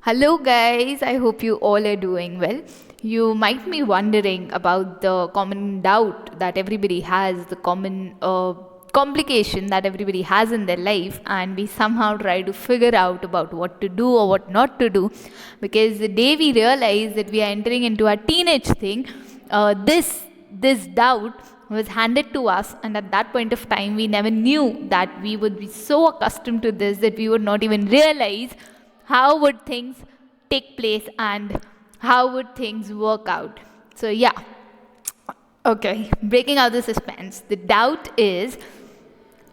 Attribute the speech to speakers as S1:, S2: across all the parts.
S1: Hello, guys. I hope you all are doing well. You might be wondering about the common doubt that everybody has, the common complication that everybody has in their life, and we somehow try to figure out about what to do or what not to do. Because the day we realize that we are entering into a teenage thing, this doubt was handed to us, and at that point of time, we never knew that we would be so accustomed to this that we would not even realize how would things take place and how would things work out. So yeah, okay, breaking out the suspense, the doubt is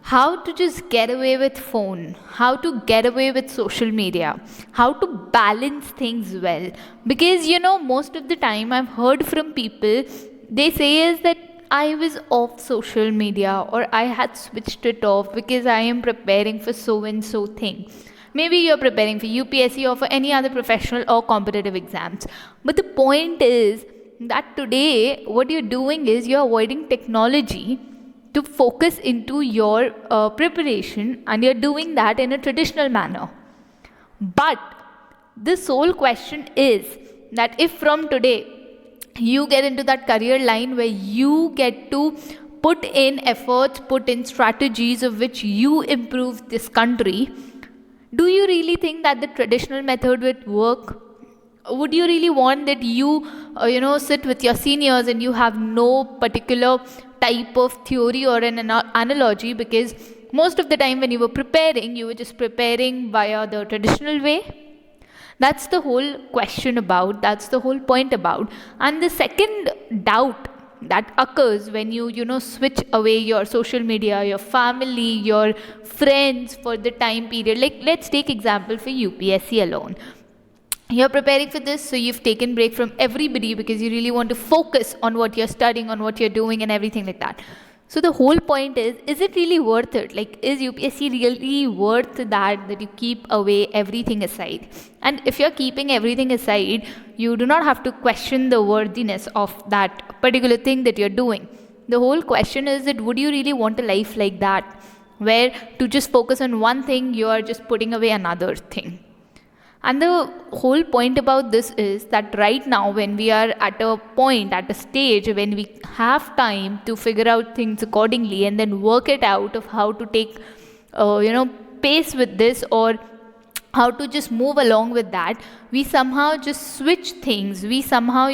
S1: how to just get away with phone, how to get away with social media, how to balance things well. Because most of the time I've heard from people, they say is that I was off social media or I had switched it off because I am preparing for so and so thing. Maybe you're preparing for UPSC or for any other professional or competitive exams. But the point is that today, what you're doing is you're avoiding technology to focus into your preparation, and you're doing that in a traditional manner. But the sole question is that if from today you get into that career line where you get to put in efforts, put in strategies of which you improve this country, do you really think that the traditional method would work? Would you really want that sit with your seniors and you have no particular type of theory or an analogy? Because most of the time when you were preparing, you were just preparing via the traditional way. That's the whole question about, that's the whole point about. And the second doubt that occurs when you switch away your social media, your family, your friends for the time period. Like, let's take example for UPSC alone. You're preparing for this, so you've taken break from everybody because you really want to focus on what you're studying, on what you're doing, and everything like that. So the whole point is it really worth it? Like, is UPSC really worth that you keep away everything aside? And if you're keeping everything aside, you do not have to question the worthiness of that particular thing that you're doing. The whole question is that would you really want a life like that, where to just focus on one thing, you are just putting away another thing? And the whole point about this is that right now, when we are at a point, at a stage when we have time to figure out things accordingly and then work it out of how to take, pace with this, or how to just move along with that, we somehow just switch things. We somehow,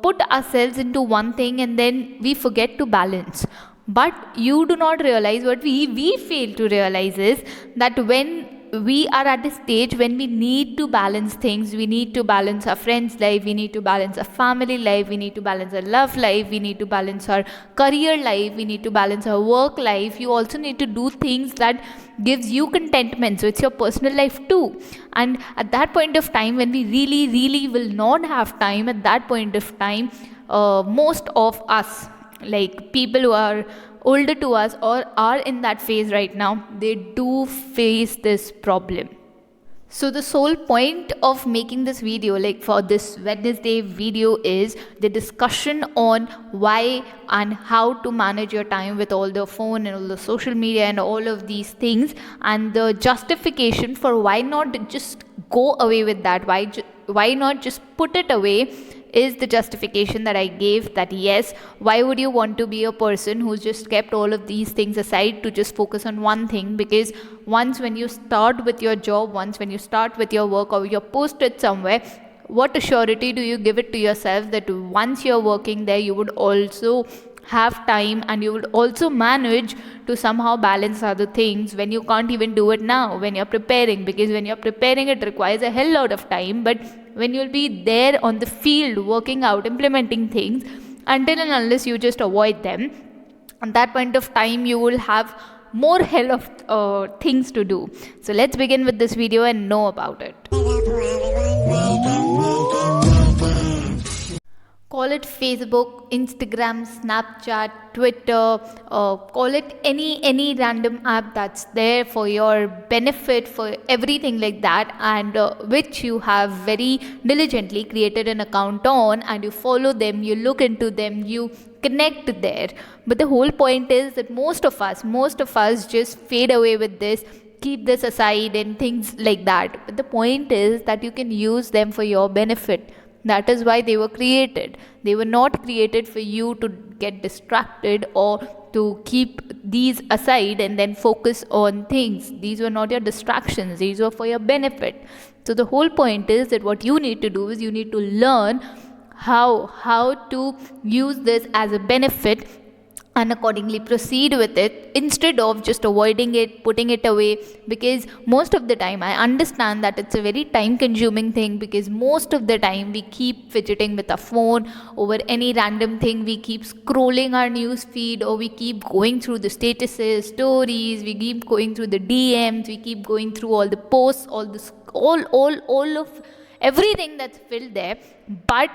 S1: put ourselves into one thing and then we forget to balance. But you do not realize, what we fail to realize is that when we are at a stage when we need to balance things, we need to balance our friends' life, we need to balance our family life, we need to balance our love life, we need to balance our career life, we need to balance our work life. You also need to do things that gives you contentment, so it's your personal life too. And at that point of time, when we really will not have time, at that point of time, most of us, like people who are older to us or are in that phase right now, they do face this problem. So the sole point of making this video, like for this Wednesday video, is the discussion on why and how to manage your time with all the phone and all the social media and all of these things, and the justification for why not just go away with that, why not just put it away, is the justification that I gave, that yes, why would you want to be a person who's just kept all of these things aside to just focus on one thing? Because once when you start with your job, once when you start with your work or you're posted somewhere, what assurity do you give it to yourself that once you're working there, you would also have time and you would also manage to somehow balance other things when you can't even do it now when you're preparing? Because when you're preparing, it requires a hell lot of time, but when you'll be there on the field working out, implementing things, until and unless you just avoid them, at that point of time you will have more hell of things to do. So let's begin with this video and know about it. Call it Facebook, Instagram, Snapchat, Twitter, call it any random app that's there for your benefit, for everything like that, and which you have very diligently created an account on, and you follow them, you look into them, you connect there. But the whole point is that most of us just fade away with this, keep this aside and things like that. But the point is that you can use them for your benefit. That is why they were created. They were not created for you to get distracted or to keep these aside and then focus on things. These were not your distractions, these were for your benefit. So the whole point is that what you need to do is you need to learn how to use this as a benefit and accordingly proceed with it instead of just avoiding it, putting it away. Because most of the time I understand that it's a very time consuming thing, because most of the time we keep fidgeting with our phone over any random thing. We keep scrolling our news feed, or we keep going through the statuses, stories, we keep going through the DMs, we keep going through all the posts, all this all of everything that's filled there. But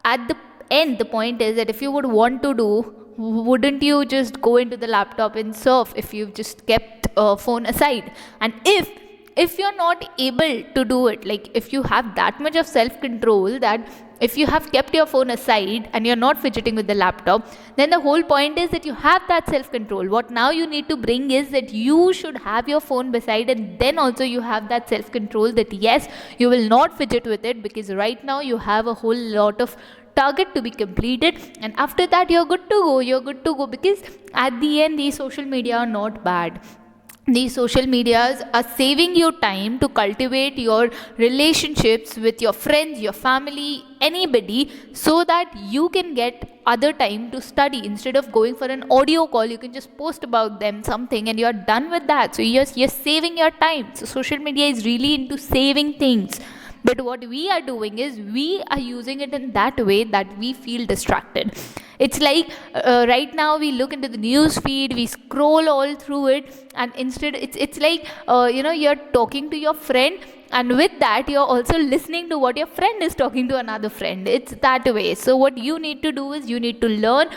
S1: at the end, the point is that if you would want to do, wouldn't you just go into the laptop and surf if you've just kept phone aside? And if you're not able to do it, like if you have that much of self control that if you have kept your phone aside and you're not fidgeting with the laptop, then the whole point is that you have that self control. What now you need to bring is that you should have your phone beside, and then also you have that self control that yes, you will not fidget with it, because right now you have a whole lot of target to be completed, and after that you're good to go. Because at the end, these social media are not bad. These social medias are saving you time to cultivate your relationships with your friends, your family, anybody, so that you can get other time to study. Instead of going for an audio call, you can just post about them something and you're done with that. So you're saving your time. So social media is really into saving things. But what we are doing is we are using it in that way that we feel distracted. It's like right now we look into the news feed, we scroll all through it, and instead it's like you're talking to your friend, and with that you're also listening to what your friend is talking to another friend. It's that way. So what you need to do is you need to learn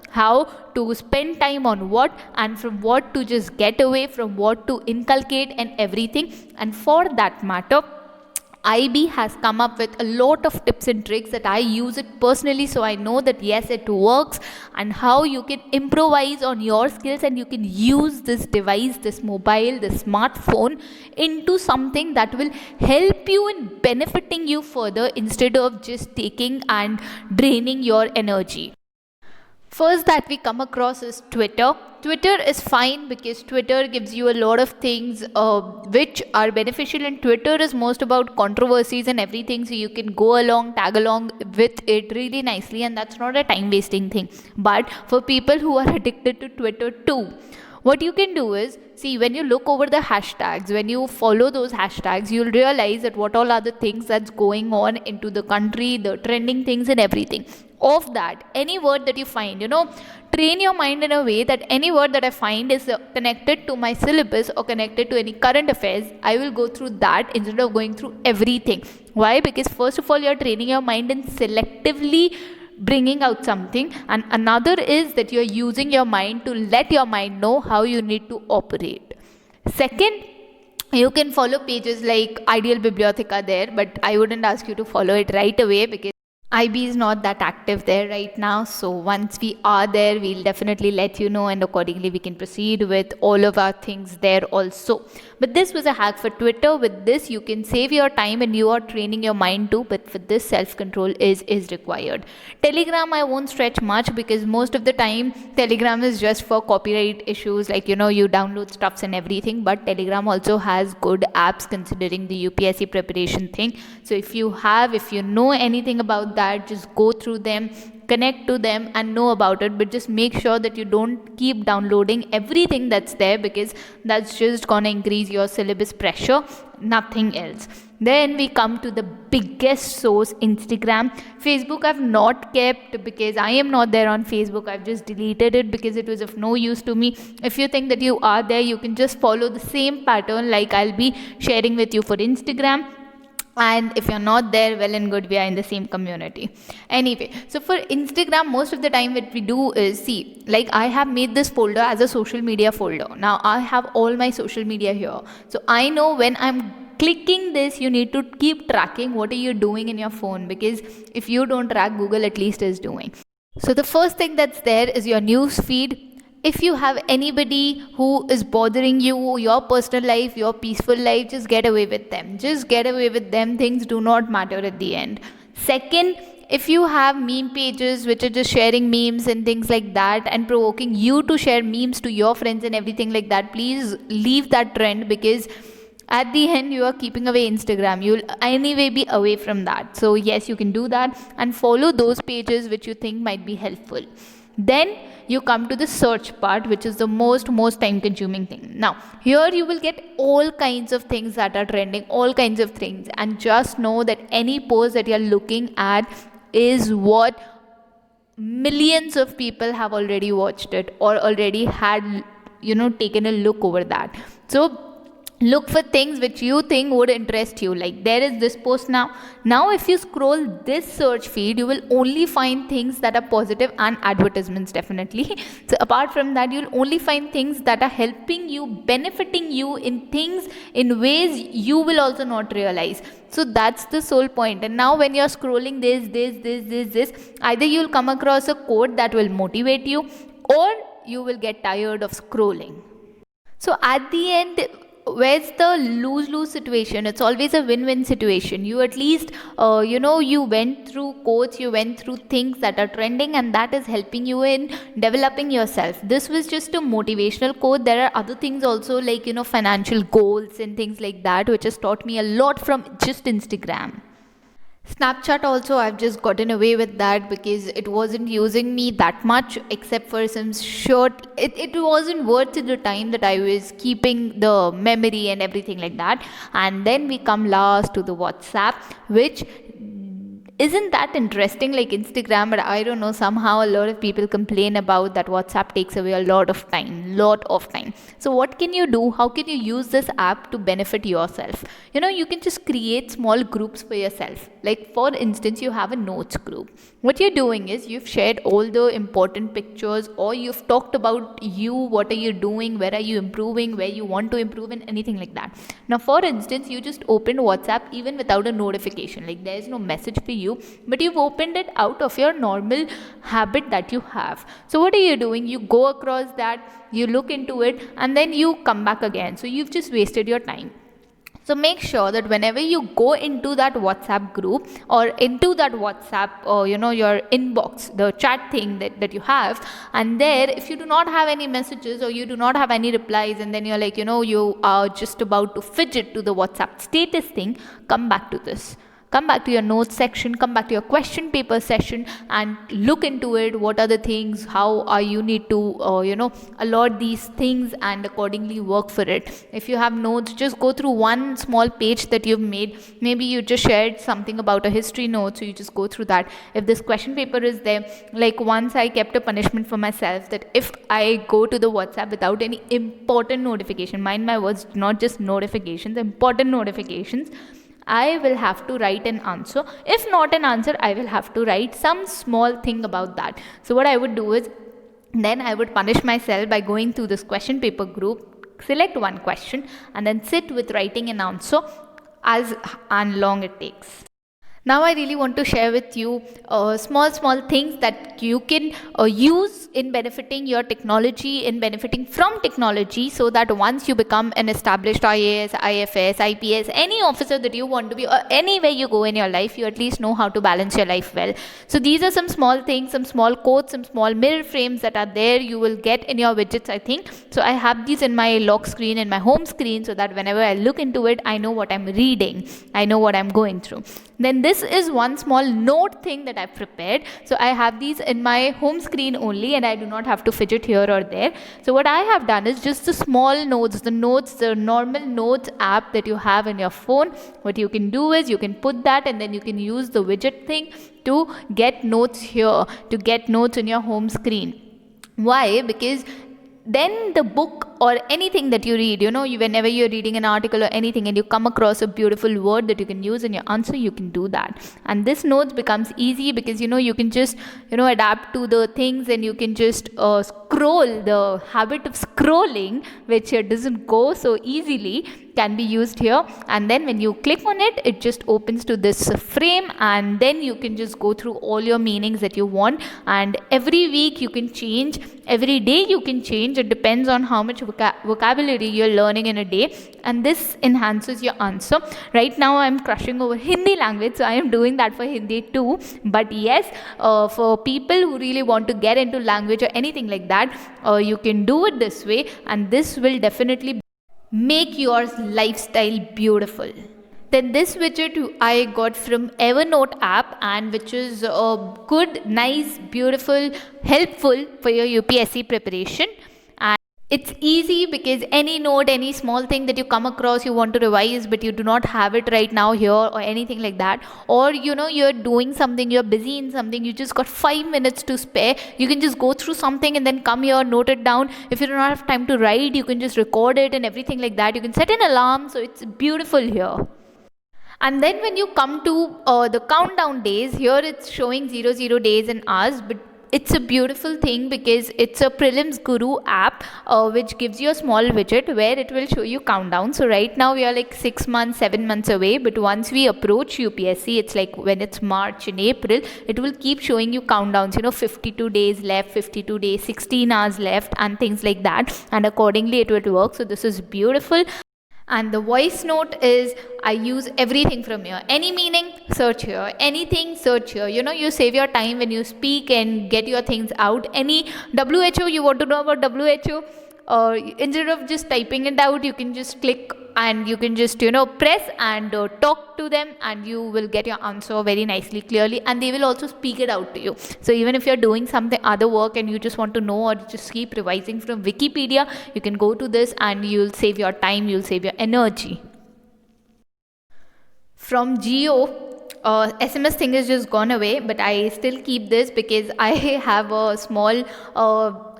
S1: how to spend time on what, and from what to just get away, from what to inculcate, and everything. And for that matter, IB has come up with a lot of tips and tricks that I use it personally, so I know that yes, it works, and how you can improvise on your skills and you can use this device, this mobile, this smartphone into something that will help you in benefiting you further instead of just taking and draining your energy. First that we come across is Twitter. Twitter is fine because Twitter gives you a lot of things which are beneficial, and Twitter is most about controversies and everything, so you can go along, tag along with it really nicely, and that's not a time wasting thing. But for people who are addicted to Twitter too, what you can do is, see, when you look over the hashtags, when you follow those hashtags, you'll realize that what all are the things that's going on into the country, the trending things and everything. Of that, any word that you find, train your mind in a way that any word that I find is connected to my syllabus or connected to any current affairs, I will go through that instead of going through everything. Why? Because first of all, you're training your mind in selectively bringing out something, and another is that you're using your mind to let your mind know how you need to operate. Second, you can follow pages like Ideal Bibliotheca there, but I wouldn't ask you to follow it right away because IB is not that active there right now. So once we are there, we'll definitely let you know, and accordingly we can proceed with all of our things there also. But this was a hack for Twitter. With this, you can save your time and you are training your mind too. But for this, self-control is required. Telegram, I won't stretch much because most of the time Telegram is just for copyright issues, like you download stuffs and everything. But Telegram also has good apps considering the UPSC preparation thing. So if you know anything about that, just go through them, connect to them and know about it, but just make sure that you don't keep downloading everything that's there, because that's just gonna increase your syllabus pressure, nothing else. Then we come to the biggest source, Instagram. Facebook I've not kept because I am not there on Facebook. I've just deleted it because it was of no use to me. If you think that you are there, you can just follow the same pattern like I'll be sharing with you for Instagram. And if you're not there, well and good, we are in the same community. Anyway, so for Instagram, most of the time what we do is, see, like I have made this folder as a social media folder. Now I have all my social media here. So I know when I'm clicking this, you need to keep tracking what are you doing in your phone, because if you don't track, Google at least is doing. So the first thing that's there is your news feed. If you have anybody who is bothering you, your personal life, your peaceful life, just get away with them. Just get away with them. Things do not matter at the end. Second, if you have meme pages which are just sharing memes and things like that and provoking you to share memes to your friends and everything like that, please leave that trend, because at the end you are keeping away Instagram. You'll anyway be away from that. So yes, you can do that and follow those pages which you think might be helpful. Then you come to the search part, which is the most time consuming thing. Now here you will get all kinds of things that are trending, all kinds of things, and just know that any post that you're looking at is what millions of people have already watched it or already had taken a look over that. So look for things which you think would interest you. Like there is this post now if you scroll this search feed, you will only find things that are positive and advertisements, definitely. So apart from that, you'll only find things that are helping you, benefiting you in things, in ways you will also not realize. So that's the sole point. And now when you're scrolling this, either you'll come across a quote that will motivate you, or you will get tired of scrolling. So at the end, where's the lose-lose situation? It's always a win-win situation. You at least you went through quotes, you went through things that are trending, and that is helping you in developing yourself. This was just a motivational quote. There are other things also, like financial goals and things like that, which has taught me a lot from just Instagram. Snapchat also, I've just gotten away with that because it wasn't using me that much, except for some short, it wasn't worth the time that I was keeping the memory and everything like that. And then we come last to the WhatsApp, which isn't that interesting like Instagram, but I don't know, somehow a lot of people complain about that WhatsApp takes away a lot of time. So what can you do? How can you use this app to benefit yourself? You can just create small groups for yourself. Like for instance, you have a notes group. What you're doing is you've shared all the important pictures, or you've talked about what are you doing, where are you improving, where you want to improve, and anything like that. Now for instance, you just opened WhatsApp even without a notification, like there is no message for you, but you've opened it out of your normal habit that you have. So what are you doing? You go across that, you look into it, and then you come back again. So you've just wasted your time. So make sure that whenever you go into that WhatsApp group or into that WhatsApp, your inbox, the chat thing that you have, and there, if you do not have any messages or you do not have any replies, and then you're like, you are just about to fidget to the WhatsApp status thing, come back to this. Come back to your notes section, come back to your question paper session, and look into it. What are the things? How are you need to, allot these things and accordingly work for it. If you have notes, just go through one small page that you've made. Maybe you just shared something about a history note, so you just go through that. If this question paper is there, like once I kept a punishment for myself that if I go to the WhatsApp without any important notification, mind my words, not just notifications, important notifications, I will have to write an answer. If not an answer, I will have to write some small thing about that. So what I would do is, then I would punish myself by going through this question paper group, select one question, and then sit with writing an answer as and long it takes. Now I really want to share with you small things that you can use in benefiting your technology, in benefiting from technology, so that once you become an established IAS, IFS, IPS, any officer that you want to be, or anywhere you go in your life, you at least know how to balance your life well. So these are some small things, some small quotes, some small mirror frames that are there, you will get in your widgets, I think. So I have these in my lock screen, in my home screen, so that whenever I look into it, I know what I'm reading, I know what I'm going through. Then this is one small note thing that I've prepared. So I have these in my home screen only, and I do not have to fidget here or there. So what I have done is just the small notes, the normal notes app that you have in your phone. What you can do is you can put that, and then you can use the widget thing to get notes here, to get notes in your home screen. Why? Because then the book or anything that you read, whenever you're reading an article or anything and you come across a beautiful word that you can use in your answer, you can do that. And this notes becomes easy because, you can just, adapt to the things, and you can just the habit of scrolling, which doesn't go so easily, can be used here. And then when you click on it, it just opens to this frame, and then you can just go through all your meanings that you want. And every week you can change, every day you can change. It depends on how much vocabulary you're learning in a day, and this enhances your answer. Right now I'm crushing over Hindi language, so I am doing that for Hindi too. But yes, for people who really want to get into language or anything like that, you can do it this way, and this will definitely make your lifestyle beautiful. Then this widget I got from Evernote app, and which is good, nice, beautiful, helpful for your UPSC preparation. And it's easy because any note, any small thing that you come across, you want to revise, but you do not have it right now here or anything like that, or you're doing something, you're busy in something, you just got 5 minutes to spare, you can just go through something and then come here, note it down. If you do not have time to write, you can just record it and everything like that. You can set an alarm, so it's beautiful here. And then when you come to the countdown days, here it's showing 00 days and hours, but it's a beautiful thing because it's a Prelims Guru app, which gives you a small widget where it will show you countdown. So right now we are like 6 months, 7 months away, but once we approach UPSC, it's like when it's March and April, it will keep showing you countdowns, 52 days left, 52 days, 16 hours left, and things like that, and accordingly it will work. So this is beautiful. And the voice note is, I use everything from here. Any meaning, search here. Anything, search here. You save your time when you speak and get your things out. Any WHO, you want to know about WHO, instead of just typing it out, you can just click and you can just press and talk to them, and you will get your answer very nicely, clearly, and they will also speak it out to you. So even if you're doing something other work and you just want to know or just keep revising from Wikipedia, you can go to this and you'll save your time, you'll save your energy. From Geo, SMS thing has just gone away, but I still keep this because I have a small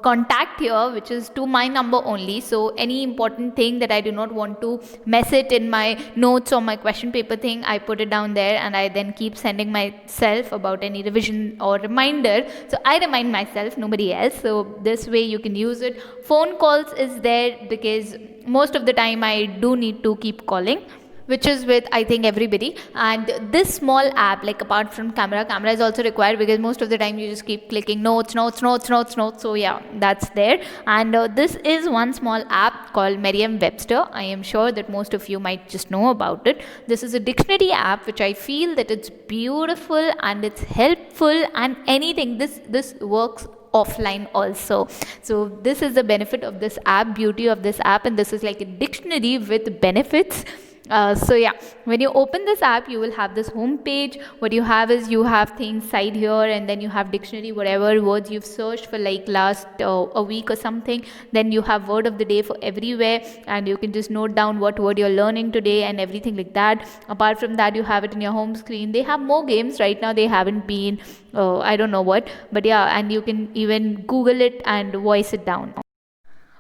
S1: contact here which is to my number only. So any important thing that I do not want to mess it in my notes or my question paper thing, I put it down there, and I then keep sending myself about any revision or reminder. So I remind myself, nobody else. So this way you can use it. Phone calls is there because most of the time I do need to keep calling, which is with I think everybody. And this small app, like apart from camera is also required because most of the time you just keep clicking notes. So yeah, that's there. And this is one small app called Merriam-Webster. I am sure that most of you might just know about it. This is a dictionary app which I feel that it's beautiful and it's helpful, and anything, this works offline also. So this is the benefit of this app, beauty of this app, and this is like a dictionary with benefits. So yeah, when you open this app, you will have this home page. What you have is you have things side here, and then you have dictionary, whatever words you've searched for like last a week or something. Then you have word of the day for everywhere, and you can just note down what word you're learning today and everything like that. Apart from that, you have it in your home screen. They have more games right now. They haven't been I don't know what, but yeah, and you can even Google it and voice it down.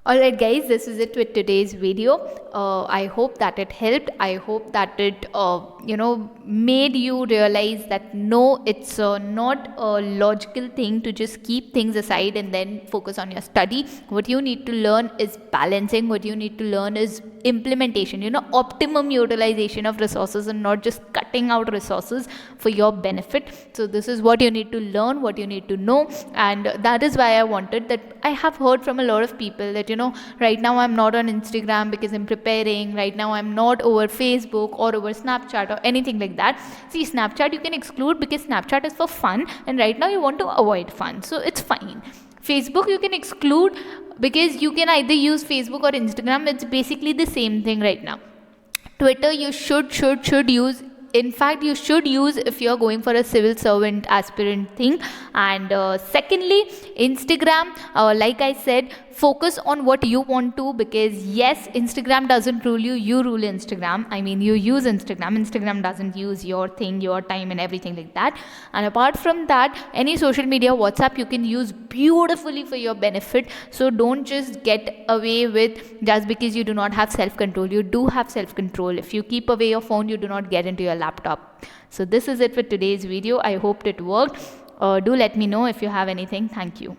S1: Alright guys, this is it with today's video. I hope that it helped. I hope that it made you realize that no, it's not a logical thing to just keep things aside and then focus on your study. What you need to learn is balancing. What you need to learn is implementation, optimum utilization of resources, and not just cutting out resources for your benefit. So this is what you need to learn, what you need to know, and that is why I wanted that. I have heard from a lot of people that right now I'm not on Instagram because I'm preparing. Right now I'm not over Facebook or over Snapchat or anything like that. See, Snapchat you can exclude because Snapchat is for fun, and right now you want to avoid fun, so it's fine. Facebook you can exclude because you can either use Facebook or Instagram. It's basically the same thing right now. Twitter you should use. In fact, you should use if you're going for a civil servant aspirant thing. And secondly, Instagram, like I said, focus on what you want to, because yes, Instagram doesn't rule you, you rule Instagram. I mean, you use Instagram doesn't use your thing, your time and everything like that. And apart from that, any social media, WhatsApp, you can use beautifully for your benefit. So don't just get away with just because you do not have self-control. You do have self-control. If you keep away your phone, you do not get into your laptop. So this is it for today's video. I hoped it worked. Do let me know if you have anything. Thank you.